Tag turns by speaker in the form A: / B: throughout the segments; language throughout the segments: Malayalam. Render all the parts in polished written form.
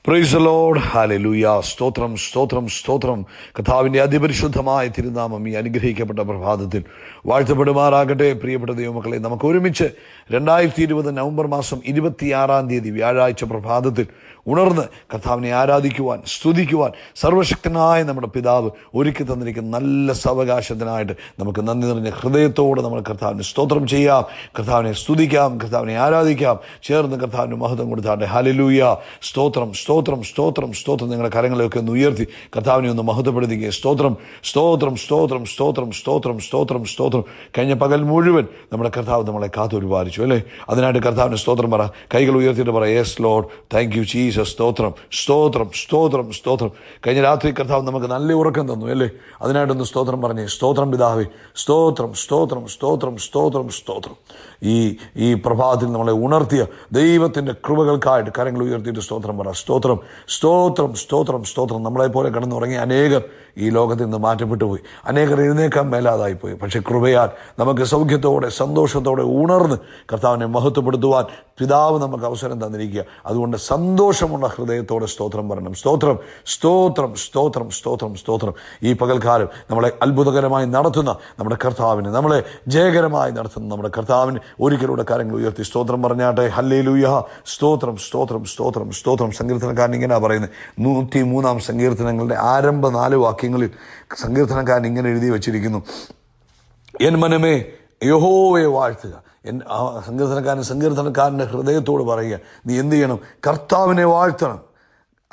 A: Praise the Lord. ഹല്ലേലൂയ. സ്തോത്രം സ്തോത്രം സ്തോത്രം. കർത്താവിൻ്റെ അതിപരിശുദ്ധമായ തിരുനാമം ഈ അനുഗ്രഹിക്കപ്പെട്ട പ്രഭാതത്തിൽ വാഴ്ത്തപ്പെടുമാറാകട്ടെ. പ്രിയപ്പെട്ട ദൈവമക്കളെ, നമുക്ക് ഒരുമിച്ച് 2020 നവംബർ മാസം 26 വ്യാഴാഴ്ച പ്രഭാതത്തിൽ ഉണർന്ന് കർത്താവിനെ ആരാധിക്കുവാൻ, സ്തുതിക്കുവാൻ സർവശക്തനായ നമ്മുടെ പിതാവ് ഒരുക്കി തന്നിരിക്കുന്ന നല്ല സാവകാശത്തിനായിട്ട് നമുക്ക് നന്ദി നിറഞ്ഞ ഹൃദയത്തോടെ നമ്മൾ കർത്താവിന് സ്തോത്രം ചെയ്യാം, കർത്താവിനെ സ്തുതിക്കാം, കർത്താവിനെ ആരാധിക്കാം. ചേർന്ന് കർത്താവിന് മഹത്വം കൊടുത്താട്ടെ. ഹല്ലേലൂയ. സ്തോത്രം സ്തോത്രം സ്തോത്രം സ്തോത്രം. നിങ്ങളുടെ കരങ്ങളെയൊക്കെ ഒന്ന് ഉയർത്തി കർത്താവിനെ ഒന്ന് മഹത്വപ്പെടുത്തുക. സ്തോത്രം സ്തോത്രം സ്തോത്രം സ്തോത്രം സ്തോത്രം സ്തോത്രം സ്തോത്രം. കഴിഞ്ഞ പകൽ മുഴുവൻ നമ്മുടെ കർത്താവ് നമ്മളെ കാത്തുപരിപാലിച്ചു അല്ലേ? അതിനായിട്ട് കർത്താവിന് സ്തോത്രം പറ. കൈകൾ ഉയർത്തിയിട്ട് പറ, yes Lord, thank you Jesus. സ്തോത്രം സ്തോത്രം സ്തോത്രം സ്തോത്രം. കഴിഞ്ഞ രാത്രി കർത്താവ് നമുക്ക് നല്ല ഉറക്കം തന്നു അല്ലേ? അതിനായിട്ടൊന്ന് സ്തോത്രം പറഞ്ഞേ. സ്തോത്രം പിതാവേ, സ്തോത്രം സ്തോത്രം സ്തോത്രം സ്തോത്രം സ്തോത്രം. ഈ പ്രഭാതത്തിൽ നമ്മളെ ഉണർത്തിയ ദൈവത്തിൻ്റെ കൃപകൾക്കായിട്ട് കരങ്ങൾ ഉയർത്തിയിട്ട് സ്തോത്രം പറ. സ്തോത്രം സ്തോത്രം സ്തോത്രം സ്തോത്രം. നമ്മളെപ്പോലെ കിടന്നുറങ്ങിയ അനേകർ ഈ ലോകത്തിൽ നിന്ന് മാറ്റപ്പെട്ടു പോയി, അനേകർ എഴുന്നേക്കാൻ മേലാതായിപ്പോയി. പക്ഷെ കൃപയാൽ നമുക്ക് സൗഖ്യത്തോടെ സന്തോഷത്തോടെ ഉണർന്ന് കർത്താവിനെ മഹത്വപ്പെടുത്തുവാൻ പിതാവ് നമുക്ക് അവസരം തന്നിരിക്കുക. അതുകൊണ്ട് സന്തോഷമുള്ള ഹൃദയത്തോടെ സ്തോത്രം പറയണം. സ്തോത്രം സ്തോത്രം സ്തോത്രം സ്തോത്രം സ്തോത്രം. ഈ പകൽക്കാലം നമ്മളെ അത്ഭുതകരമായി നടത്തുന്ന നമ്മുടെ കർത്താവിന്, നമ്മളെ ജയകരമായി നടത്തുന്ന നമ്മുടെ കർത്താവിന് ഒരിക്കലൂടെ കാര്യങ്ങൾ ഉയർത്തി സ്തോത്രം പറഞ്ഞാട്ടെ. ഹല്ലേലൂയ. സ്തോത്രം സ്തോത്രം സ്തോത്രം സ്തോത്രം. സങ്കീർത്തനക്കാരൻ ഇങ്ങനെ പറയുന്നത്, 103 സങ്കീർത്തനങ്ങളുടെ ആരംഭ 4 വാക്യങ്ങളിൽ സങ്കീർത്തനക്കാരൻ ഇങ്ങനെ എഴുതി വച്ചിരിക്കുന്നു: എൻ മനമേ യഹോവയെ വാഴ്ത്തുക. സങ്കീർത്തനക്കാരൻ്റെ ഹൃദയത്തോട് പറയുക, നീ എന്ത് ചെയ്യണം? കർത്താവിനെ വാഴ്ത്തണം.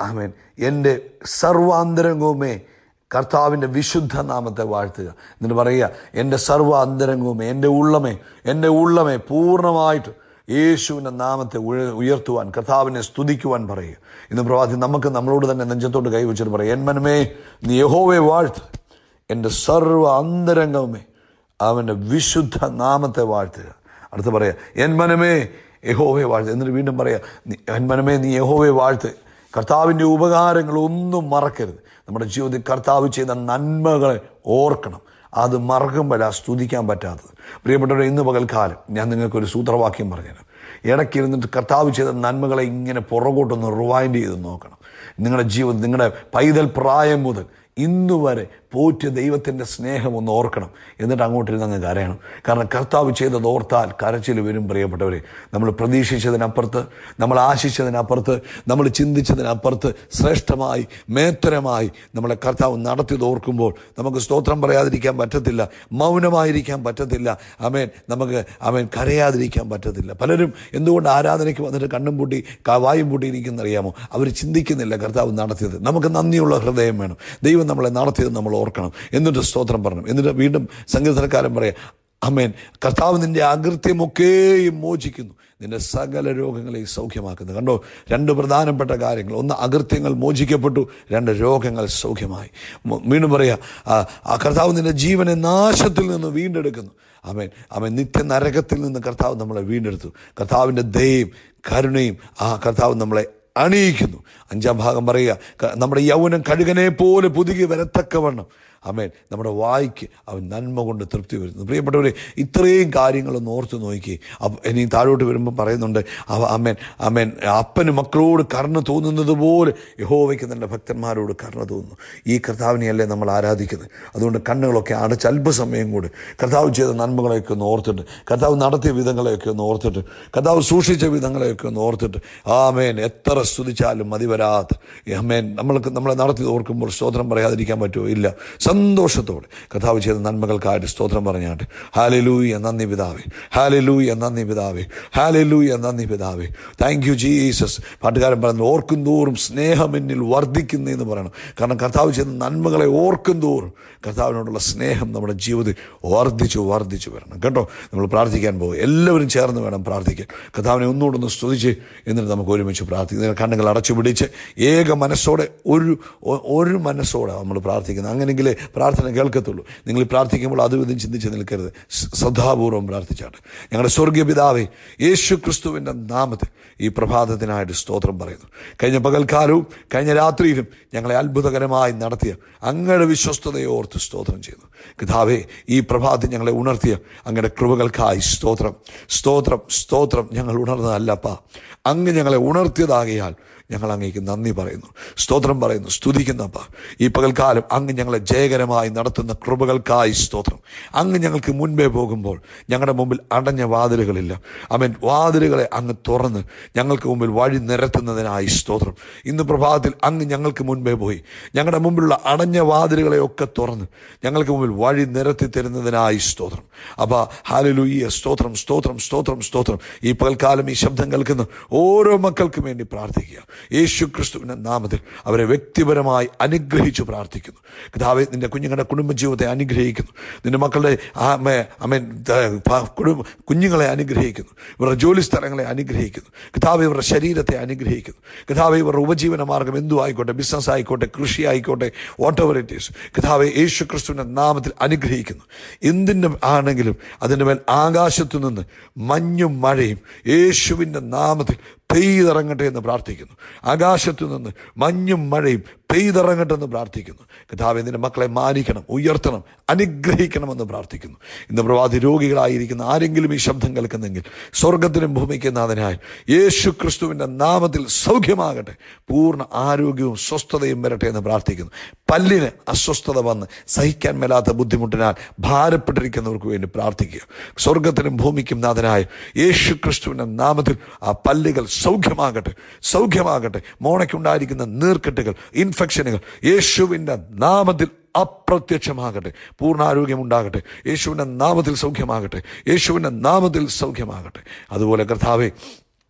A: ആമേൻ. എൻ്റെ സർവാന്തരംഗവുമേ കർത്താവിൻ്റെ വിശുദ്ധ നാമത്തെ വാഴ്ത്തുക. എന്നിട്ട് പറയുക, എൻ്റെ സർവ്വ അന്തരംഗവുമേ, എൻ്റെ ഉള്ളമേ പൂർണ്ണമായിട്ട് യേശുവിൻ്റെ നാമത്തെ ഉയർത്തുവാൻ, കർത്താവിനെ സ്തുതിക്കുവാൻ പറയുക. ഇന്ന് പ്രഭാതി നമുക്ക് നമ്മളോട് തന്നെ നെഞ്ചത്തോട്ട് കൈവച്ചിട്ട് പറയുക, എൻ മനമേ നീ യഹോവയെ വാഴ്ത്ത്, എൻ്റെ സർവ്വ അന്തരംഗവുമേ അവൻ്റെ വിശുദ്ധ നാമത്തെ വാഴ്ത്തുക. അടുത്ത് പറയുക, എൻ മനമേ യഹോവയെ വാഴ്ത്ത്. എന്നിട്ട് വീണ്ടും പറയുക, എൻ മനമേ നീ യഹോവയെ വാഴ്ത്ത്. കർത്താവിൻ്റെ ഉപകാരങ്ങളൊന്നും മറക്കരുത്. നമ്മുടെ ജീവിതത്തിൽ കർത്താവ് ചെയ്ത നന്മകളെ ഓർക്കണം. അത് മറക്കുമ്പോഴാണ് സ്തുതിക്കാൻ പറ്റാത്തത്. പ്രിയപ്പെട്ടവരെ, ഇന്ന് പകൽക്കാലം ഞാൻ നിങ്ങൾക്കൊരു സൂത്രവാക്യം പറഞ്ഞുതരാം. ഇടയ്ക്കിരുന്നിട്ട് കർത്താവ് ചെയ്ത നന്മകളെ ഇങ്ങനെ പുറകോട്ടൊന്ന് റിവൈൻഡ് ചെയ്ത് നോക്കണം. നിങ്ങളുടെ ജീവിതം, നിങ്ങളുടെ പൈതൽ പ്രായം മുതൽ ഇന്നുവരെ പോറ്റിയ ദൈവത്തിൻ്റെ സ്നേഹം ഒന്ന് ഓർക്കണം. എന്നിട്ട് അങ്ങോട്ടിരുന്ന് അങ്ങ് കരയണം. കാരണം കർത്താവ് ചെയ്തത് ഓർത്താൽ കരച്ചിൽ വരും. പ്രിയപ്പെട്ടവരെ, നമ്മൾ പ്രതീക്ഷിച്ചതിനപ്പുറത്ത്, നമ്മൾ ആശിച്ചതിനപ്പുറത്ത്, നമ്മൾ ചിന്തിച്ചതിനപ്പുറത്ത് ശ്രേഷ്ഠമായി, മേത്തരമായി നമ്മളെ കർത്താവ് നടത്തിയത് ഓർക്കുമ്പോൾ നമുക്ക് സ്തോത്രം പറയാതിരിക്കാൻ പറ്റത്തില്ല, മൗനമായിരിക്കാൻ പറ്റത്തില്ല. നമുക്ക് കരയാതിരിക്കാൻ പറ്റത്തില്ല. പലരും എന്തുകൊണ്ട് ആരാധനയ്ക്ക് വന്നിട്ട് കണ്ണും പൂട്ടി വായും പൂട്ടിയിരിക്കുന്നറിയാമോ? അവർ ചിന്തിക്കുന്നില്ല കർത്താവ് നടത്തിയത്. നമുക്ക് നന്ദിയുള്ള ഹൃദയം വേണം. ദൈവം നമ്മളെ നടത്തിയത് നമ്മൾ ഓർക്കണം. എന്നിട്ട് സ്തോത്രം പറയണം. എന്നിട്ട് വീണ്ടും സങ്കീർത്തനക്കാരൻ പറയാം, ആമേൻ, കർത്താവ് നിന്റെ അകൃത്യമൊക്കെയും മോചിക്കുന്നു, നിന്റെ സകല രോഗങ്ങളെയും സൗഖ്യമാക്കുന്നു. കണ്ടോ, 2 പ്രധാനപ്പെട്ട കാര്യങ്ങൾ. ഒന്ന്, അകൃത്യങ്ങൾ മോചിക്കപ്പെട്ടു. 2, രോഗങ്ങൾ സൗഖ്യമായി. വീണ്ടും പറയാ, ആ കർത്താവ് നിന്റെ ജീവനെ നാശത്തിൽ നിന്ന് വീണ്ടെടുക്കുന്നു. ആമേൻ. നിത്യനരകത്തിൽ നിന്ന് കർത്താവ് നമ്മളെ വീണ്ടെടുത്തു. കർത്താവിൻ്റെ ദയയും കരുണയും ആ കർത്താവ് നമ്മളെ അണിയിക്കുന്നു. 5-ാം ഭാഗം പറയുക, നമ്മുടെ യൗവനം കഴുകനെ പോലെ പുതുകി വരത്തക്കവണ്ണം നമ്മുടെ വായ്ക്ക് അവൻ നന്മ കൊണ്ട് തൃപ്തി വരുന്നു. പ്രിയപ്പെട്ടവരെ, ഇത്രയും കാര്യങ്ങളൊന്ന് ഓർത്ത് നോക്കി. ഇനി താഴോട്ട് വരുമ്പോൾ പറയുന്നുണ്ട്, അപ്പന് മക്കളോട് കരുണ തോന്നുന്നത് പോലെ യഹോവയ്ക്ക് തൻ്റെ ഭക്തന്മാരോട് കരുണ തോന്നുന്നു. ഈ കർത്താവിനെയല്ലേ നമ്മൾ ആരാധിക്കുന്നത്? അതുകൊണ്ട് കണ്ണുകളൊക്കെ അടച്ച് അല്പസമയം കൂടി കർത്താവ് ചെയ്ത നന്മകളെയൊക്കെ ഒന്ന് ഓർത്തിട്ട്, കർത്താവ് നടത്തിയ വിധങ്ങളെയൊക്കെ ഒന്ന് ഓർത്തിട്ട്, കർത്താവ് സൂക്ഷിച്ച വിധങ്ങളെയൊക്കെ ഒന്ന് ഓർത്തിട്ട്, എത്ര സ്തുതിച്ചാലും മതി വരാത്ത നമ്മളെ നടത്തി ഓർക്കുമ്പോൾ സ്തോത്രം പറയാതിരിക്കാൻ പറ്റുമോ? ഇല്ല. സന്തോഷത്തോടെ കർത്താവ് ചെയ്ത നന്മകൾക്കായിട്ട് സ്തോത്രം പറഞ്ഞാട്ട്. ഹല്ലേലൂയ, നന്ദി പിതാവേ, ഹല്ലേലൂയ, നന്ദി പിതാവേ, ഹല്ലേലൂയ, നന്ദി പിതാവേ, താങ്ക് യു ജീസസ്. പാട്ടുകാരൻ പറഞ്ഞു, ഓർക്കും തോറും സ്നേഹം എന്നിൽ വർദ്ധിക്കുന്നതെന്ന് പറയണം. കാരണം കർത്താവ് ചെയ്ത നന്മകളെ ഓർക്കും തോറും കർത്താവിനോടുള്ള സ്നേഹം നമ്മുടെ ജീവിതത്തിൽ വർദ്ധിച്ചു വരണം. കേട്ടോ, നമ്മൾ പ്രാർത്ഥിക്കാൻ പോകും. എല്ലാവരും ചേർന്ന് വേണം പ്രാർത്ഥിക്കാൻ. കർത്താവിനെ ഒന്നുകൂടൊന്ന് സ്തുതിച്ച് എന്നിട്ട് നമുക്ക് ഒരുമിച്ച് പ്രാർത്ഥിക്കാം. കണ്ണുകൾ അടച്ചു പിടിച്ച് ഏക മനസ്സോടെ, ഒരു മനസ്സോടെ നമ്മൾ പ്രാർത്ഥിക്കുന്നത്. അങ്ങനെയെങ്കിലേ പ്രാർത്ഥന കേൾക്കത്തുള്ളൂ. നിങ്ങൾ പ്രാർത്ഥിക്കുമ്പോൾ അതും ഇതും ചിന്തിച്ച് നിൽക്കരുത്. ശ്രദ്ധാപൂർവം പ്രാർത്ഥിച്ചാട്ട്. ഞങ്ങളുടെ സ്വർഗീയ പിതാവേ, യേശു ക്രിസ്തുവിൻ്റെ നാമത്തിൽ ഈ പ്രഭാതത്തിനായിട്ട് സ്തോത്രം പറയുന്നു. കഴിഞ്ഞ പകൽക്കാലവും കഴിഞ്ഞ രാത്രിയിലും ഞങ്ങളെ അത്ഭുതകരമായി നടത്തിയ അങ്ങയുടെ വിശ്വസ്തതയെ ഓർത്ത് സ്തോത്രം ചെയ്യുന്നു. പിതാവേ, ഈ പ്രഭാതത്തിൽ ഞങ്ങളെ ഉണർത്തിയ അങ്ങയുടെ കൃപകൾക്കായി സ്തോത്രം. ഞങ്ങൾ ഉണർന്നതല്ലപ്പാ, അങ്ങ് ഞങ്ങളെ ഉണർത്തിയതാകിയാൽ ഞങ്ങൾ അങ്ങേക്ക് നന്ദി പറയുന്നു, സ്തോത്രം പറയുന്നു, സ്തുതിക്കുന്നപ്പ. ഈ പകൽക്കാലം അങ്ങ് ഞങ്ങളെ ജയകരമായി നടത്തുന്ന കൃപകൾക്കായി സ്തോത്രം. അങ്ങ് ഞങ്ങൾക്ക് മുൻപേ പോകുമ്പോൾ ഞങ്ങളുടെ മുമ്പിൽ അടഞ്ഞ വാതിലുകളില്ല. ആമേൻ. വാതിലുകളെ അങ്ങ് തുറന്ന് ഞങ്ങൾക്ക് മുമ്പിൽ വഴി നിരത്തുന്നതിനായി സ്തോത്രം. ഇന്ന് പ്രഭാതത്തിൽ അങ്ങ് ഞങ്ങൾക്ക് മുൻപേ പോയി ഞങ്ങളുടെ മുമ്പിലുള്ള അടഞ്ഞ വാതിലുകളെയൊക്കെ തുറന്ന് ഞങ്ങൾക്ക് മുമ്പിൽ വഴി നിരത്തി തരുന്നതിനായി സ്തോത്രം. അപ്പോൾ ഹല്ലേലൂയ, സ്തോത്രം, സ്തോത്രം, സ്തോത്രം, സ്തോത്രം. ഈ പകൽക്കാലം ഈ ശബ്ദം കേൾക്കുന്ന ഓരോ മക്കൾക്കും വേണ്ടി പ്രാർത്ഥിക്കുക. യേശു ക്രിസ്തുവിൻ്റെ നാമത്തിൽ അവരെ വ്യക്തിപരമായി അനുഗ്രഹിച്ചു പ്രാർത്ഥിക്കുന്നു. കർത്താവേ, നിന്റെ കുഞ്ഞുങ്ങളുടെ കുടുംബജീവിതത്തെ അനുഗ്രഹിക്കുന്നു. നിന്റെ മക്കളുടെ കുഞ്ഞുങ്ങളെ അനുഗ്രഹിക്കുന്നു. ഇവരുടെ ജോലി സ്ഥലങ്ങളെ അനുഗ്രഹിക്കുന്നു. കർത്താവേ, ഇവരുടെ ശരീരത്തെ അനുഗ്രഹിക്കുന്നു. കർത്താവേ, ഇവരുടെ ഉപജീവന മാർഗം എന്തു ആയിക്കോട്ടെ, ബിസിനസ് ആയിക്കോട്ടെ, കൃഷി ആയിക്കോട്ടെ, വാട്ട് എവർ ഇറ്റ് ഈസ്, കർത്താവേ യേശു ക്രിസ്തുവിൻ്റെ നാമത്തിൽ അനുഗ്രഹിക്കുന്നു. എന്തിൻ്റെ ആണെങ്കിലും അതിൻ്റെ മേൽ ആകാശത്തു നിന്ന് മഞ്ഞും മഴയും യേശുവിൻ്റെ നാമത്തിൽ പെയ്തിറങ്ങട്ടെ എന്ന് പ്രാർത്ഥിക്കുന്നു. ആകാശത്തു നിന്ന് മഞ്ഞും മഴയും പെയ്തിറങ്ങട്ടെ എന്ന് പ്രാർത്ഥിക്കുന്നു. കർത്താവേ, നിന്റെ മക്കളെ മാനിക്കണം, ഉയർത്തണം, അനുഗ്രഹിക്കണമെന്ന് പ്രാർത്ഥിക്കുന്നു. ഇന്ന് പ്രവാദി രോഗികളായിരിക്കുന്ന ആരെങ്കിലും ഈ ശബ്ദം കേൾക്കുന്നെങ്കിൽ സ്വർഗത്തിനും ഭൂമിക്കും നാഥനായ യേശു ക്രിസ്തുവിൻ്റെ നാമത്തിൽ സൗഖ്യമാകട്ടെ, പൂർണ്ണ ആരോഗ്യവും സ്വസ്ഥതയും വരട്ടെ എന്ന് പ്രാർത്ഥിക്കുന്നു. പല്ലിന് അസ്വസ്ഥത വന്ന് സഹിക്കാൻ മേലാത്ത ബുദ്ധിമുട്ടിനാൽ ഭാരപ്പെട്ടിരിക്കുന്നവർക്ക് വേണ്ടി പ്രാർത്ഥിക്കുക. സ്വർഗത്തിനും ഭൂമിക്കും നാഥനായ യേശു ക്രിസ്തുവിൻ്റെ നാമത്തിൽ ആ പല്ലുകൾ സൗഖ്യമാകട്ടെ, സൗഖ്യമാകട്ടെ. മോണയ്ക്കുണ്ടായിരിക്കുന്ന നീർക്കെട്ടുകൾ, ഇൻഫെക്ഷനുകൾ യേശുവിൻ്റെ നാമത്തിൽ അപ്രത്യക്ഷമാകട്ടെ. പൂർണ്ണാരോഗ്യമുണ്ടാകട്ടെ. യേശുവിൻ്റെ നാമത്തിൽ സൗഖ്യമാകട്ടെ. യേശുവിൻ്റെ നാമത്തിൽ സൗഖ്യമാകട്ടെ. അതുപോലെ കർത്താവേ,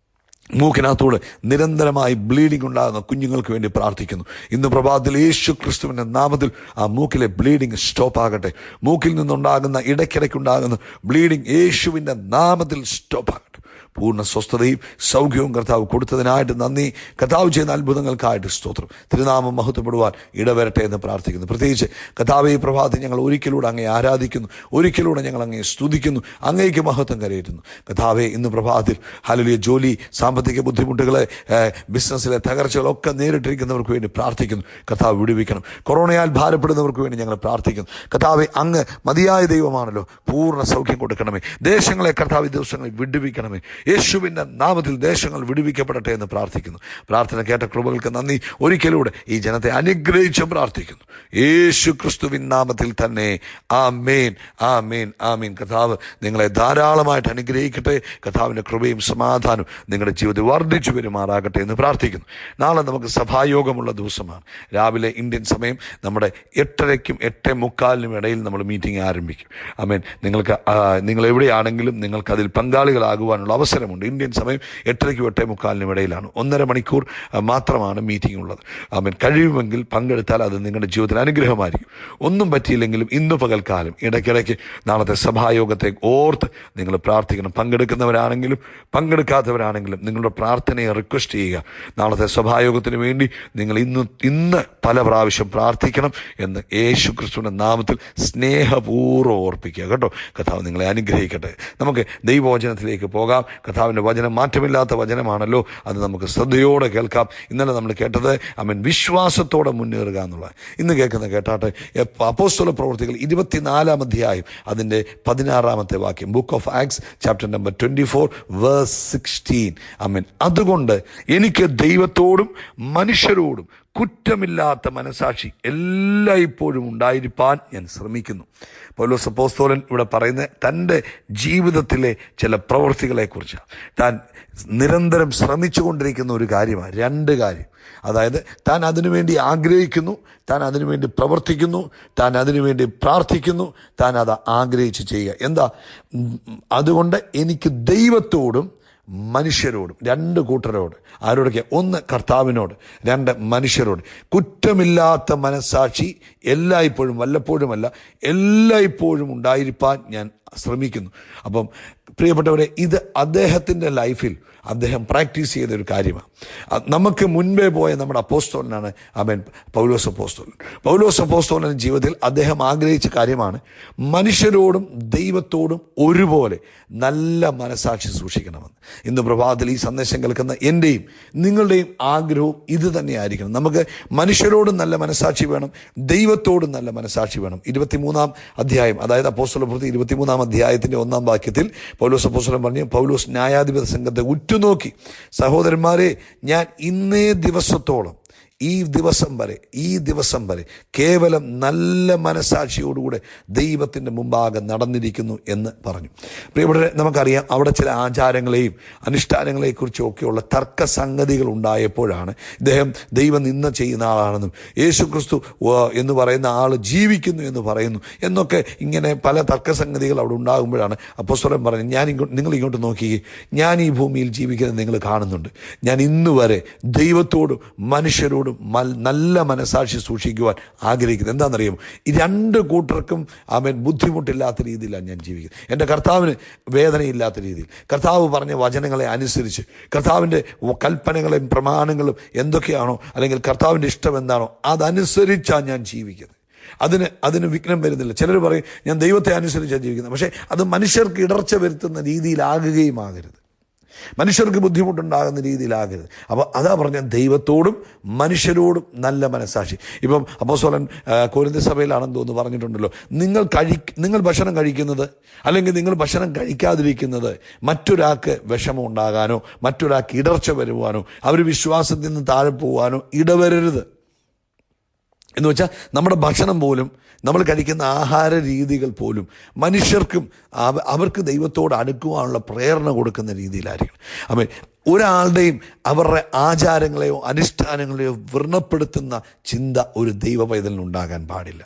A: മൂക്കിനകത്തൂടെ നിരന്തരമായി ബ്ലീഡിംഗ് ഉണ്ടാകുന്ന കുഞ്ഞുങ്ങൾക്ക് വേണ്ടി പ്രാർത്ഥിക്കുന്നു. ഇന്ന് പ്രഭാതത്തിൽ യേശു ക്രിസ്തുവിൻ്റെ നാമത്തിൽ ആ മൂക്കിലെ ബ്ലീഡിംഗ് സ്റ്റോപ്പ് ആകട്ടെ. മൂക്കിൽ നിന്നുണ്ടാകുന്ന ഇടയ്ക്കിടയ്ക്കുണ്ടാകുന്ന ബ്ലീഡിംഗ് യേശുവിൻ്റെ നാമത്തിൽ സ്റ്റോപ്പ് ആകട്ടെ. പൂർണ്ണ സ്വസ്ഥതയും സൗഖ്യവും കർത്താവ് കൊടുത്തതിനായിട്ട് നന്ദി. കർത്താവ് ചെയ്യുന്ന അത്ഭുതങ്ങൾക്കായിട്ട് സ്തോത്രം. തിരുനാമം മഹത്വപ്പെടുവാൻ ഇടവരട്ടെ എന്ന് പ്രാർത്ഥിക്കുന്നു. പ്രത്യേകിച്ച് കർത്താവേ, ഈ പ്രഭാതത്തിൽ ഞങ്ങൾ ഒരിക്കലൂടെ അങ്ങേ ആരാധിക്കുന്നു, ഒരിക്കലൂടെ ഞങ്ങൾ അങ്ങേ സ്തുതിക്കുന്നു, അങ്ങേക്ക് മഹത്വം കരയേറ്റുന്നു. കർത്താവേ, ഇന്ന് പ്രഭാതത്തിൽ ഹല്ലേലൂയ, ജോലി, സാമ്പത്തിക ബുദ്ധിമുട്ടുകളെ, ബിസിനസ്സിലെ തകർച്ചകളൊക്കെ നേരിട്ടിരിക്കുന്നവർക്ക് വേണ്ടി പ്രാർത്ഥിക്കുന്നു. കർത്താവ് വിടുവിക്കണം. കൊറോണയാൽ ഭാരപ്പെടുന്നവർക്ക് വേണ്ടി ഞങ്ങൾ പ്രാർത്ഥിക്കുന്നു. കർത്താവേ, അങ്ങ് മതിയായ ദൈവമാണല്ലോ, പൂർണ്ണ സൗഖ്യം കൊടുക്കണമേ. ദേശങ്ങളെ കർത്താവ് ദിവസങ്ങളിൽ വിടുവിക്കണമേ. യേശുവിൻ്റെ നാമത്തിൽ ദേശങ്ങൾ വിടുവിക്കപ്പെടട്ടെ എന്ന് പ്രാർത്ഥിക്കുന്നു. പ്രാർത്ഥന കേട്ട കൃപകൾക്ക് നന്ദി. ഒരിക്കലൂടെ ഈ ജനത്തെ അനുഗ്രഹിച്ച് പ്രാർത്ഥിക്കുന്നു. യേശു ക്രിസ്തുവിൻ നാമത്തിൽ തന്നെ. ആമേൻ, ആമേൻ, ആമേൻ. കർത്താവ് നിങ്ങളെ ധാരാളമായിട്ട് അനുഗ്രഹിക്കട്ടെ. കർത്താവിൻ്റെ കൃപയും സമാധാനവും നിങ്ങളുടെ ജീവിതത്തിൽ വർദ്ധിച്ചു പെരുമാറാകട്ടെ എന്ന് പ്രാർത്ഥിക്കുന്നു. നാളെ നമുക്ക് സഭായോഗമുള്ള ദിവസമാണ്. രാവിലെ ഇന്ത്യൻ സമയം നമ്മുടെ 8:30-നും 8:45-നും ഇടയിൽ നമ്മൾ മീറ്റിംഗ് ആരംഭിക്കും. ആമേൻ. നിങ്ങൾ എവിടെയാണെങ്കിലും നിങ്ങൾക്കതിൽ പങ്കാളികളാകുവാനുള്ള അവസരമുണ്ട്. ഇന്ത്യൻ സമയം 8:30-നും 8:45-നും ഇടയിലാണ്. 1.5 മണിക്കൂർ മാത്രമാണ് മീറ്റിംഗ് ഉള്ളത്. ആമേൻ. കഴിയുമെങ്കിൽ പങ്കെടുത്താൽ അത് നിങ്ങളുടെ ജീവിതത്തിൽ അനുഗ്രഹമായിരിക്കും. ഒന്നും പറ്റിയില്ലെങ്കിലും ഇന്ന് പകൽക്കാലം ഇടയ്ക്കിടയ്ക്ക് നാളത്തെ സഭായോഗത്തെ ഓർത്ത് നിങ്ങൾ പ്രാർത്ഥിക്കണം. പങ്കെടുക്കുന്നവരാണെങ്കിലും പങ്കെടുക്കാത്തവരാണെങ്കിലും നിങ്ങളുടെ പ്രാർത്ഥനയെ റിക്വസ്റ്റ് ചെയ്യുക. നാളത്തെ സഭായോഗത്തിന് വേണ്ടി നിങ്ങൾ ഇന്ന് പല പ്രാവശ്യം പ്രാർത്ഥിക്കണം എന്ന് യേശു ക്രിസ്തുവിൻ്റെ നാമത്തിൽ സ്നേഹപൂർവ്വം ഓർപ്പിക്കുക കേട്ടോ. കർത്താവ് നിങ്ങളെ അനുഗ്രഹിക്കട്ടെ. നമുക്ക് ദൈവവചനത്തിലേക്ക് പോകാം. കർത്താവിൻ്റെ വചനം മാറ്റമില്ലാത്ത വചനമാണല്ലോ, അത് നമുക്ക് ശ്രദ്ധയോടെ കേൾക്കാം. ഇന്നലെ നമ്മൾ കേട്ടത് വിശ്വാസത്തോടെ മുന്നേറുക എന്നുള്ളത്. ഇന്ന് കേട്ടാട്ടെ, അപ്പോസ്തല പ്രവൃത്തികൾ 24-ാം അധ്യായം അതിൻ്റെ 16-ാമത്തെ വാക്യം, book of Acts chapter number 24 verse 16. ആമേൻ. അതുകൊണ്ട് എനിക്ക് ദൈവത്തോടും മനുഷ്യരോടും കുറ്റമില്ലാത്ത മനസാക്ഷി എല്ലായ്പ്പോഴും ഉണ്ടായിരിക്കാൻ ഞാൻ ശ്രമിക്കുന്നു. പൗലോസ് അപ്പോസ്തലൻ ഇവിടെ പറയുന്നത് തൻ്റെ ജീവിതത്തിലെ ചില പ്രവൃത്തികളെക്കുറിച്ചാണ്. താൻ നിരന്തരം ശ്രമിച്ചുകൊണ്ടിരിക്കുന്ന ഒരു കാര്യമാണ്. 2 കാര്യം. അതായത് താൻ അതിനുവേണ്ടി ആഗ്രഹിക്കുന്നു, താൻ അതിനുവേണ്ടി പ്രവർത്തിക്കുന്നു, താൻ അതിനുവേണ്ടി പ്രാർത്ഥിക്കുന്നു, താൻ അത് ആഗ്രഹിച്ച് ചെയ്യുക. എന്താ? അതുകൊണ്ട് എനിക്ക് ദൈവത്തോടും മനുഷ്യരോടും, 2 കൂട്ടരോട്. ആരോടൊക്കെ? 1 കർത്താവിനോട്, 2 മനുഷ്യരോട്. കുറ്റമില്ലാത്ത മനസാക്ഷി എല്ലായ്പ്പോഴും, വല്ലപ്പോഴുമല്ല, എല്ലായ്പ്പോഴും ഉണ്ടായിരിക്കാൻ ഞാൻ ശ്രമിക്കുന്നു. അപ്പം പ്രിയപ്പെട്ടവരെ, ഇത് അദ്ദേഹത്തിൻ്റെ ലൈഫിൽ അദ്ദേഹം പ്രാക്ടീസ് ചെയ്തൊരു കാര്യമാണ്. നമുക്ക് മുൻപേ പോയ നമ്മുടെ അപ്പോസ്തലനാണ് പൗലോസ് അപ്പോസ്തലൻ. പൗലോസ് അപ്പോസ്തലൻ്റെ ജീവിതത്തിൽ അദ്ദേഹം ആഗ്രഹിച്ച കാര്യമാണ് മനുഷ്യരോടും ദൈവത്തോടും ഒരുപോലെ നല്ല മനസാക്ഷി സൂക്ഷിക്കണമെന്ന്. ഇന്ന് പ്രഭാതത്തിൽ ഈ സന്ദേശം കേൾക്കുന്ന എൻ്റെയും നിങ്ങളുടെയും ആഗ്രഹവും ഇത് തന്നെയായിരിക്കണം. നമുക്ക് മനുഷ്യരോടും നല്ല മനസാക്ഷി വേണം, ദൈവത്തോടും നല്ല മനസാക്ഷി വേണം. 23-ാം അധ്യായം, അതായത് അപ്പോസ്തല പ്രവൃത്തി 23-ാം അധ്യായത്തിൻ്റെ 1-ാം വാക്യത്തിൽ പൗലോസ് അപ്പോസ്തലൻ പറഞ്ഞു, പൗലോസ് ന്യായാധിപത സംഘത്തെ ഉറ്റുനോക്കി, സഹോദരന്മാരെ, ഞാൻ ഇന്നേ ദിവസത്തോളം ഈ ദിവസം വരെ കേവലം നല്ല മനസാക്ഷിയോടുകൂടെ ദൈവത്തിൻ്റെ മുമ്പാകെ നടന്നിരിക്കുന്നു എന്ന് പറഞ്ഞു. പ്രിയപ്പെട്ടവരെ, നമുക്കറിയാം അവിടെ ചില ആചാരങ്ങളെയും അനുഷ്ഠാനങ്ങളെക്കുറിച്ചും ഒക്കെയുള്ള തർക്കസംഗതികൾ ഉണ്ടായപ്പോഴാണ് ദൈവം നിന്ന ചെയ്യുന്ന ആളാണെന്നും യേശുക്രിസ്തു എന്ന് പറയുന്ന ആൾ ജീവിക്കുന്നു എന്ന് പറയുന്നു എന്നൊക്കെ ഇങ്ങനെ പല തർക്കസംഗതികൾ അവിടെ ഉണ്ടാകുമ്പോഴാണ് അപ്പോസ്തലൻ പറഞ്ഞു, നിങ്ങൾ ഇങ്ങോട്ട് നോക്കി, ഞാൻ ഈ ഭൂമിയിൽ ജീവിക്കുന്നത് നിങ്ങൾ കാണുന്നുണ്ട്. ഞാൻ ഇന്ന് വരെ ദൈവത്തോടും മനുഷ്യരോടും നല്ല മനസാക്ഷി സൂക്ഷിക്കുവാൻ ആഗ്രഹിക്കുന്നത്. എന്താണെന്നറിയാമോ? ഈ രണ്ട് കൂട്ടർക്കും ബുദ്ധിമുട്ടില്ലാത്ത രീതിയിലാണ് ഞാൻ ജീവിക്കുന്നത്. എൻ്റെ കർത്താവിന് വേദനയില്ലാത്ത രീതിയിൽ, കർത്താവ് പറഞ്ഞ വചനങ്ങളെ അനുസരിച്ച്, കർത്താവിൻ്റെ കൽപ്പനകളും പ്രമാണങ്ങളും എന്തൊക്കെയാണോ, അല്ലെങ്കിൽ കർത്താവിൻ്റെ ഇഷ്ടം എന്താണോ അതനുസരിച്ചാണ് ഞാൻ ജീവിക്കുന്നത്. അതിന് വിഘ്നം വരുന്നില്ല. ചിലർ പറയും ഞാൻ ദൈവത്തെ അനുസരിച്ചാണ് ജീവിക്കുന്നത്. പക്ഷേ അത് മനുഷ്യർക്ക് ഇടർച്ച വരുത്തുന്ന രീതിയിലാകുകയും ആകരുത്, മനുഷ്യർക്ക് ബുദ്ധിമുട്ടുണ്ടാകുന്ന രീതിയിലാകരുത്. അപ്പോൾ അതാ പറഞ്ഞ ദൈവത്തോടും മനുഷ്യരോടും നല്ല മനസാക്ഷി. ഇപ്പം അപ്പോസ്തലൻ കൊരിന്ത്യർ സഭയിലാണെന്ന് തോന്നുന്നു പറഞ്ഞിട്ടുണ്ടല്ലോ, നിങ്ങൾ ഭക്ഷണം കഴിക്കുന്നത് അല്ലെങ്കിൽ നിങ്ങൾ ഭക്ഷണം കഴിക്കാതിരിക്കുന്നത് മറ്റൊരാൾക്ക് വിഷമം ഉണ്ടാകാനോ മറ്റൊരാൾക്ക് ഇടർച്ച വരുവാനോ അവർ വിശ്വാസത്തിൽ നിന്ന് താഴെ പോകാനോ ഇടവരരുത്. എന്ന് വെച്ചാൽ നമ്മുടെ ഭക്ഷണം പോലും, നമ്മൾ കഴിക്കുന്ന ആഹാര രീതികൾ പോലും മനുഷ്യർക്കും അവർക്ക് ദൈവത്തോട് അടുക്കുവാനുള്ള പ്രേരണ കൊടുക്കുന്ന രീതിയിലായിരിക്കണം. അപ്പം ഒരാളുടെയും അവരുടെ ആചാരങ്ങളെയോ അനുഷ്ഠാനങ്ങളെയോ വ്രണപ്പെടുത്തുന്ന ചിന്ത ഒരു ദൈവ പൈതലിനുണ്ടാകാൻ പാടില്ല.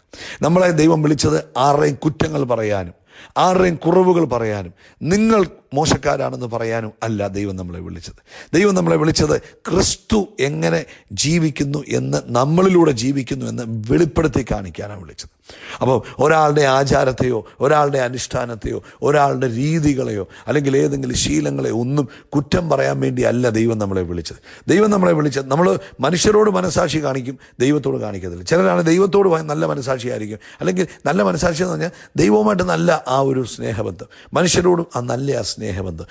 A: നമ്മളെ ദൈവം വിളിച്ചത് ആരുടെയും കുറ്റങ്ങൾ പറയാനും ആരുടെയും കുറവുകൾ പറയാനും നിങ്ങൾ മോശക്കാരാണെന്ന് പറയാനും അല്ല ദൈവം നമ്മളെ വിളിച്ചത്. ദൈവം നമ്മളെ വിളിച്ചത് ക്രിസ്തു എങ്ങനെ ജീവിക്കുന്നു എന്ന്, നമ്മളിലൂടെ ജീവിക്കുന്നു എന്ന് വെളിപ്പെടുത്തി കാണിക്കാനാണ് വിളിച്ചത്. അപ്പോൾ ഒരാളുടെ ആചാരത്തെയോ ഒരാളുടെ അനുഷ്ഠാനത്തെയോ ഒരാളുടെ രീതികളെയോ അല്ലെങ്കിൽ ഏതെങ്കിലും ശീലങ്ങളെയോ ഒന്നും കുറ്റം പറയാൻ വേണ്ടി അല്ല ദൈവം നമ്മളെ വിളിച്ചത്. ദൈവം നമ്മളെ വിളിച്ചത്, നമ്മൾ മനുഷ്യരോട് മനസാക്ഷി കാണിക്കും, ദൈവത്തോട് കാണിക്കത്തില്ല. ചിലരാണ് ദൈവത്തോട് നല്ല മനസാക്ഷിയായിരിക്കും, അല്ലെങ്കിൽ നല്ല മനസാക്ഷി എന്ന് പറഞ്ഞാൽ ദൈവവുമായിട്ട് നല്ല ആ ഒരു സ്നേഹബന്ധം, മനുഷ്യരോടും ആ നല്ല ആ സ്നേഹബന്ധം.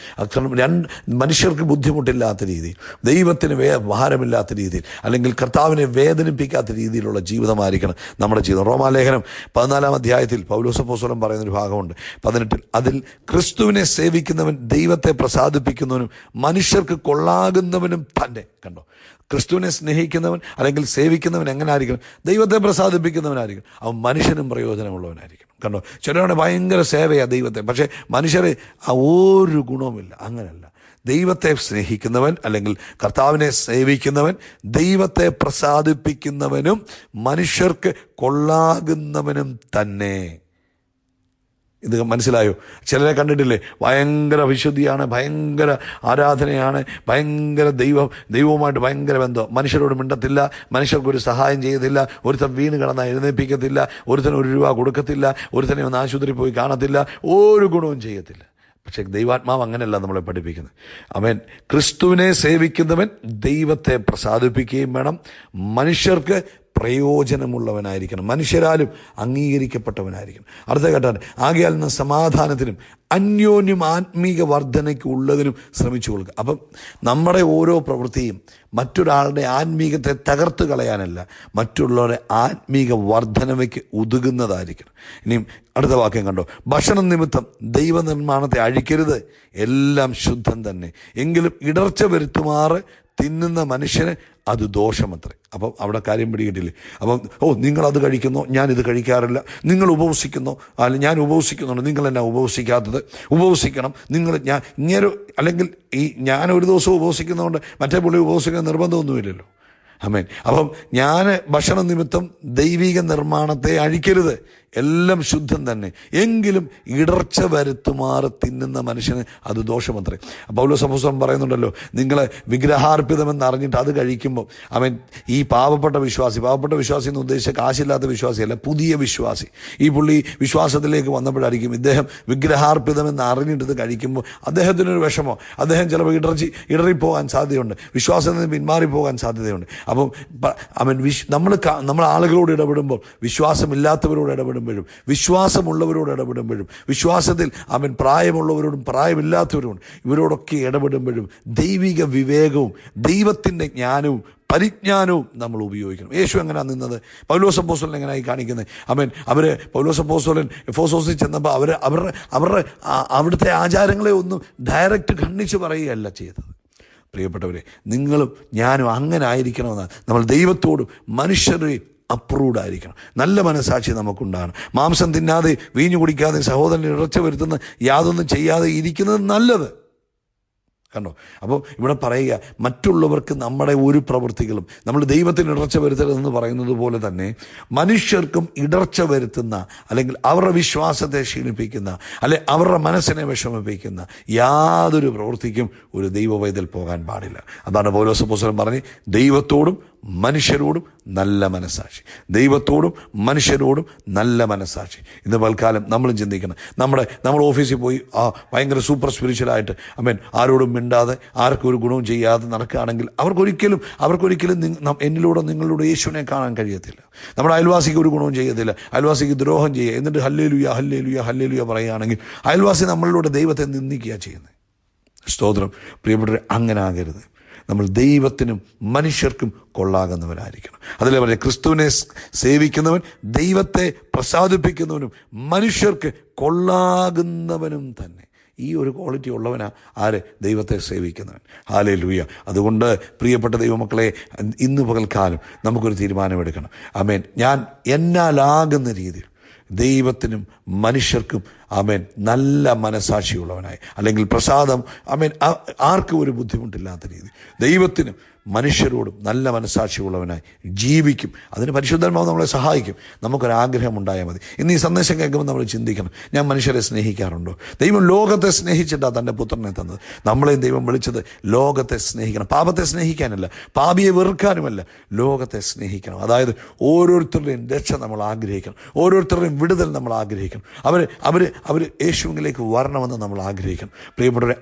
A: മനുഷ്യർക്ക് ബുദ്ധിമുട്ടില്ലാത്ത രീതിയിൽ, ദൈവത്തിന് ഭാരമില്ലാത്ത രീതിയിൽ, അല്ലെങ്കിൽ കർത്താവിനെ വേദനിപ്പിക്കാത്ത രീതിയിലുള്ള ജീവിതമായിരിക്കണം നമ്മുടെ ജീവിതം. റോമാലേഖനം 14-ാം അധ്യായത്തിൽ പൗലോസ് അപ്പോസ്തലൻ പറയുന്നൊരു ഭാഗമുണ്ട് 18-ൽ, അതിൽ ക്രിസ്തുവിനെ സേവിക്കുന്നവൻ ദൈവത്തെ പ്രസാദിപ്പിക്കുന്നവനും മനുഷ്യർക്ക് കൊള്ളാകുന്നവനും തന്നെ. കണ്ടോ, ക്രിസ്തുവിനെ സ്നേഹിക്കുന്നവൻ അല്ലെങ്കിൽ സേവിക്കുന്നവൻ എങ്ങനെ ആയിരിക്കണം? ദൈവത്തെ പ്രസാദിപ്പിക്കുന്നവനായിരിക്കണം. അവൻ മനുഷ്യനും പ്രയോജനമുള്ളവനായിരിക്കണം. കണ്ടോ, ചിലരുടെ ഭയങ്കര സേവയാണ് ദൈവത്തെ, പക്ഷേ മനുഷ്യരെ ആ ഒരു ഗുണവുമില്ല. അങ്ങനെയല്ല. ദൈവത്തെ സ്നേഹിക്കുന്നവൻ അല്ലെങ്കിൽ കർത്താവിനെ സേവിക്കുന്നവൻ ദൈവത്തെ പ്രസാദിപ്പിക്കുന്നവനും മനുഷ്യർക്ക് കൊള്ളാകുന്നവനും തന്നെ. ഇത് മനസ്സിലായോ? ചിലരെ കണ്ടിട്ടില്ലേ, ഭയങ്കര വിശുദ്ധിയാണ്, ഭയങ്കര ആരാധനയാണ്, ഭയങ്കര ദൈവവുമായിട്ട് ഭയങ്കര ബന്ധം, മനുഷ്യരോട് മിണ്ടത്തില്ല, മനുഷ്യർക്കൊരു സഹായം ചെയ്യത്തില്ല, ഒരുത്തൻ വീണ് കിടന്നാൽ എഴുന്നേൽപ്പിക്കത്തില്ല, ഒരുത്തൻ 1 രൂപ കൊടുക്കത്തില്ല, ഒരുത്തനെ ഒന്ന് ആശുപത്രി പോയി കാണത്തില്ല, ഒരു ഗുണവും ചെയ്യത്തില്ല. പക്ഷേ ദൈവാത്മാവ് അങ്ങനെയല്ല നമ്മളെ പഠിപ്പിക്കുന്നത്. അവൻ ക്രിസ്തുവിനെ സേവിക്കുന്നവൻ ദൈവത്തെ പ്രസാദിപ്പിക്കുകയും വേണം, മനുഷ്യർക്ക് പ്രയോജനമുള്ളവനായിരിക്കണം, മനുഷ്യരാലും അംഗീകരിക്കപ്പെട്ടവനായിരിക്കണം. അടുത്ത ഘട്ടം, ആകയാൽ നിന്ന് സമാധാനത്തിനും അന്യോന്യം ആത്മീക വർധനയ്ക്ക് ഉള്ളതിനും ശ്രമിച്ചു കൊടുക്കുക. അപ്പം നമ്മുടെ ഓരോ പ്രവൃത്തിയും മറ്റൊരാളുടെ ആത്മീകത്തെ തകർത്ത് കളയാനല്ല, മറ്റുള്ളവരുടെ ആത്മീക വർധനവയ്ക്ക് ഉതകുന്നതായിരിക്കണം. ഇനിയും അടുത്ത വാക്യം കണ്ടോ, ഭക്ഷണം നിമിത്തം ദൈവനിർമ്മാണത്തെ അഴിക്കരുത്, എല്ലാം ശുദ്ധം തന്നെ, എങ്കിലും ഇടർച്ച വരുത്തുമാറ് തിന്നുന്ന മനുഷ്യന് അത് ദോഷമത്രേ. അപ്പം അവിടെ കാര്യം പിടികിട്ടില്ലേ? അപ്പം നിങ്ങളത് കഴിക്കുന്നോ, ഞാനിത് കഴിക്കാറില്ല, നിങ്ങൾ ഉപവസിക്കുന്നോ, ഞാൻ ഉപവസിക്കുന്നുണ്ട്, നിങ്ങൾ എന്നാ ഉപവസിക്കാത്തത്, ഉപവസിക്കണം നിങ്ങൾ, അല്ലെങ്കിൽ ഞാൻ ഒരു ദിവസം ഉപവസിക്കുന്നതുകൊണ്ട് മറ്റേ പുള്ളി ഉപവസിക്കുന്ന നിർബന്ധമൊന്നുമില്ലല്ലോ. ആമേൻ. അപ്പം ഞാൻ ഭക്ഷണ നിമിത്തം ദൈവിക നിർമ്മാണത്തെ അഴിക്കരുത്, എല്ലാം ശുദ്ധം തന്നെ, എങ്കിലും ഇടർച്ച വരുത്തുമാറ് തിന്നുന്ന മനുഷ്യന് അത് ദോഷമത്രേ. പൗലോസ് അപ്പോസ്തലൻ പറയുന്നുണ്ടല്ലോ, നിങ്ങൾ വിഗ്രഹാർപ്പിതമെന്ന് അറിഞ്ഞിട്ട് അത് കഴിക്കുമ്പോൾ ഈ പാവപ്പെട്ട വിശ്വാസി എന്ന് ഉദ്ദേശിച്ച കാശില്ലാത്ത വിശ്വാസിയല്ല, പുതിയ വിശ്വാസി. ഈ പുള്ളി വിശ്വാസത്തിലേക്ക് വന്നപ്പോഴായിരിക്കും ഇദ്ദേഹം വിഗ്രഹാർപ്പിതമെന്ന് അറിഞ്ഞിട്ട് ഇത് കഴിക്കുമ്പോൾ അദ്ദേഹത്തിനൊരു വിഷമോ, അദ്ദേഹം ചിലപ്പോൾ ഇടറിപ്പോകാൻ സാധ്യതയുണ്ട്, വിശ്വാസത്തിൽ നിന്ന് പിന്മാറിപ്പോകാൻ സാധ്യതയുണ്ട്. അപ്പം നമ്മൾ ആളുകളോട് ഇടപെടുമ്പോൾ, വിശ്വാസമില്ലാത്തവരോട് ഇടപെടുമ്പോൾ ഇടപെടുമ്പോഴും വിശ്വാസമുള്ളവരോട് ഇടപെടുമ്പോഴും വിശ്വാസത്തിൽ അവൻ പ്രായമുള്ളവരോടും പ്രായമില്ലാത്തവരോടും ഇവരോടൊക്കെ ഇടപെടുമ്പോഴും ദൈവിക വിവേകവും ദൈവത്തിൻ്റെ ജ്ഞാനവും പരിജ്ഞാനവും നമ്മൾ ഉപയോഗിക്കണം. യേശു എങ്ങനെയാണ് നിന്നത്? പൗലോസ് അപ്പോസ്തലൻ എങ്ങനെയായി കാണിക്കുന്നത്? അവർ പൗലോസ് അപ്പോസ്തലൻ എഫെസോസിൽ ചെന്നപ്പോൾ അവരുടെ അവിടുത്തെ ആചാരങ്ങളെ ഒന്നും ഡയറക്റ്റ് ഖണ്ഡിച്ച് പറയുകയല്ല ചെയ്തത്. പ്രിയപ്പെട്ടവരെ, നിങ്ങളും ഞാനും അങ്ങനെ ആയിരിക്കണമെന്ന് നമ്മൾ ദൈവത്തോടും മനുഷ്യരെയും അപ്രൂവ്ഡ് ആയിരിക്കണം. നല്ല മനസ്സാക്ഷി നമുക്കുണ്ടാകണം. മാംസം തിന്നാതെ വീഞ്ഞു കുടിക്കാതെ സഹോദരൻ ഇടർച്ച വരുത്തുന്ന യാതൊന്നും ചെയ്യാതെ ഇരിക്കുന്നത് നല്ലത്. കണ്ടോ? അപ്പോൾ ഇവിടെ പറയുക, മറ്റുള്ളവർക്ക് നമ്മുടെ ഒരു പ്രവൃത്തികളും നമ്മൾ ദൈവത്തിന് ഇടർച്ച വരുത്തരുതെന്ന് പറയുന്നത് പോലെ തന്നെ മനുഷ്യർക്കും ഇടർച്ച വരുത്തുന്ന, അല്ലെങ്കിൽ അവരുടെ വിശ്വാസത്തെ ക്ഷീണിപ്പിക്കുന്ന, അല്ലെ അവരുടെ മനസ്സിനെ വിഷമിപ്പിക്കുന്ന യാതൊരു പ്രവൃത്തിക്കും ഒരു ദൈവവൈതൽ പോകാൻ പാടില്ല. അതാണ് പൗലോസ് അപ്പോസ്തലൻ പറഞ്ഞ്, ദൈവത്തോടും മനുഷ്യരോടും നല്ല മനസ്സാക്ഷി. ദൈവത്തോടും മനുഷ്യരോടും നല്ല മനസ്സാക്ഷി. ഇന്ന് പൽക്കാലം നമ്മളും ചിന്തിക്കണം. നമ്മൾ ഓഫീസിൽ പോയി ഭയങ്കര സൂപ്പർ സ്പിരിച്വലായിട്ട് ആരോടും മിണ്ടാതെ ആർക്കും ഒരു ഗുണവും ചെയ്യാതെ നടക്കുകയാണെങ്കിൽ അവർക്കൊരിക്കലും എന്നിലൂടെ നിങ്ങളിലൂടെ യേശുവിനെ കാണാൻ കഴിയത്തില്ല. നമ്മുടെ അയൽവാസിക്ക് ഒരു ഗുണവും ചെയ്യത്തില്ല. അയൽവാസിക്ക് ദ്രോഹം ചെയ്യുക, എന്നിട്ട് ഹല്ലേലൂയ ഹല്ലേലൂയ ഹല്ലേലൂയ പറയുകയാണെങ്കിൽ അയൽവാസി നമ്മളിലൂടെ ദൈവത്തെ നിന്ദിക്കുക ചെയ്യുന്നത്. സ്തോത്രം. പ്രിയപ്പെട്ടവരെ, അങ്ങനെ ആകരുത്. നമ്മൾ ദൈവത്തിനും മനുഷ്യർക്കും കൊള്ളാകുന്നവരായിരിക്കണം. അതിലെ പറഞ്ഞ ക്രിസ്തുവിനെ സേവിക്കുന്നവൻ ദൈവത്തെ പ്രസാദിപ്പിക്കുന്നവനും മനുഷ്യർക്ക് കൊള്ളാകുന്നവനും തന്നെ. ഈ ഒരു ക്വാളിറ്റി ഉള്ളവനാ ആര്? ദൈവത്തെ സേവിക്കുന്നവൻ. ഹല്ലേലൂയ. അതുകൊണ്ട് പ്രിയപ്പെട്ട ദൈവമക്കളെ, ഇന്ന് പകൽക്കാലം നമുക്കൊരു തീരുമാനമെടുക്കണം. ആമേൻ. ഞാൻ എന്നാലാകുന്ന രീതിയിൽ ദൈവത്തിനും മനുഷ്യർക്കും നല്ല മനസാക്ഷിയുള്ളവനായി, അല്ലെങ്കിൽ പ്രസാദം ആർക്കും ഒരു ബുദ്ധിമുട്ടില്ലാത്ത രീതി ദൈവത്തിനും മനുഷ്യരോടും നല്ല മനസാക്ഷിയുള്ളവനായി ജീവിക്കും. അതിന് പരിശുദ്ധാത്മാവ് നമ്മളെ സഹായിക്കും. നമുക്കൊരാഗ്രഹം ഉണ്ടായാൽ മതി. ഇന്ന് ഈ സന്ദേശം കേൾക്കുമ്പോൾ നമ്മൾ ചിന്തിക്കണം, ഞാൻ മനുഷ്യരെ സ്നേഹിക്കാറുണ്ടോ? ദൈവം ലോകത്തെ സ്നേഹിച്ചിട്ടാണ് തൻ്റെ പുത്രനെ തന്നത്. നമ്മളെയും ദൈവം വിളിച്ചത് ലോകത്തെ സ്നേഹിക്കണം. പാപത്തെ സ്നേഹിക്കാനല്ല, പാപിയെ വെറുക്കാനുമല്ല, ലോകത്തെ സ്നേഹിക്കണം. അതായത് ഓരോരുത്തരുടെയും രക്ഷ നമ്മൾ ആഗ്രഹിക്കണം, ഓരോരുത്തരുടെയും വിടുതൽ നമ്മൾ ആഗ്രഹിക്കണം, അവർ യേശുവിലേക്ക് വരണമെന്ന് നമ്മൾ ആഗ്രഹിക്കണം. പ്രിയപ്പെട്ടവരെ,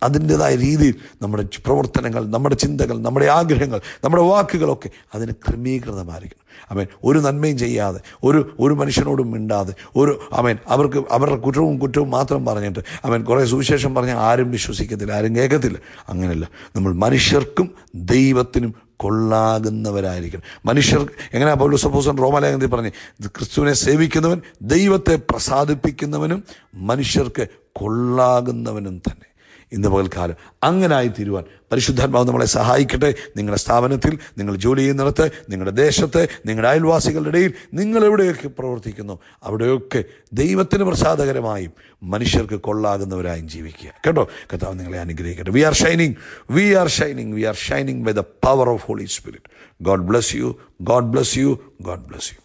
A: അതിൻ്റെതായ രീതിയിൽ നമ്മുടെ പ്രവർത്തനങ്ങൾ, നമ്മുടെ ചിന്തകൾ, നമ്മുടെ ആഗ്രഹങ്ങൾ, നമ്മുടെ വാക്കുകളൊക്കെ അതിന് ക്രമീകൃതമായിരിക്കണം. ഒരു നന്മയും ചെയ്യാതെ, ഒരു മനുഷ്യനോടും മിണ്ടാതെ, അവർക്ക് അവരുടെ കുറ്റവും മാത്രം പറഞ്ഞിട്ട് കുറേ സുവിശേഷം പറഞ്ഞാൽ ആരും വിശ്വസിക്കത്തില്ല, ആരും കേൾക്കത്തില്ല. അങ്ങനെയല്ല, നമ്മൾ മനുഷ്യർക്കും ദൈവത്തിനും കൊള്ളാകുന്നവരായിരിക്കണം. മനുഷ്യർ എങ്ങനെയാ പൗലോസ് അപ്പോസ്തലൻ റോമാലേഖനത്തിൽ പറഞ്ഞ്, ക്രിസ്തുവിനെ സേവിക്കുന്നവൻ ദൈവത്തെ പ്രസാദിപ്പിക്കുന്നവനും മനുഷ്യർക്ക് കൊള്ളാകുന്നവനും തന്നെ. ഇന്ന് പകൽക്കാലം അങ്ങനായി തീരുവാൻ പരിശുദ്ധാത്മാവ് നമ്മളെ സഹായിക്കട്ടെ. നിങ്ങളുടെ സ്ഥാപനത്തിൽ, നിങ്ങൾ ജോലി ചെയ്യുന്നിടത്ത്, നിങ്ങളുടെ ദേശത്ത്, നിങ്ങളുടെ അയൽവാസികളുടെ ഇടയിൽ, നിങ്ങൾ എവിടെയൊക്കെ പ്രവർത്തിക്കുന്നു അവിടെയൊക്കെ ദൈവത്തിന് പ്രസാദകരമായും മനുഷ്യർക്ക് കൊള്ളാകുന്നവരായും ജീവിക്കുക. കേട്ടോ? കർത്താവ് നിങ്ങളെ അനുഗ്രഹിക്കട്ടെ. We are shining by the power of Holy Spirit. God bless U.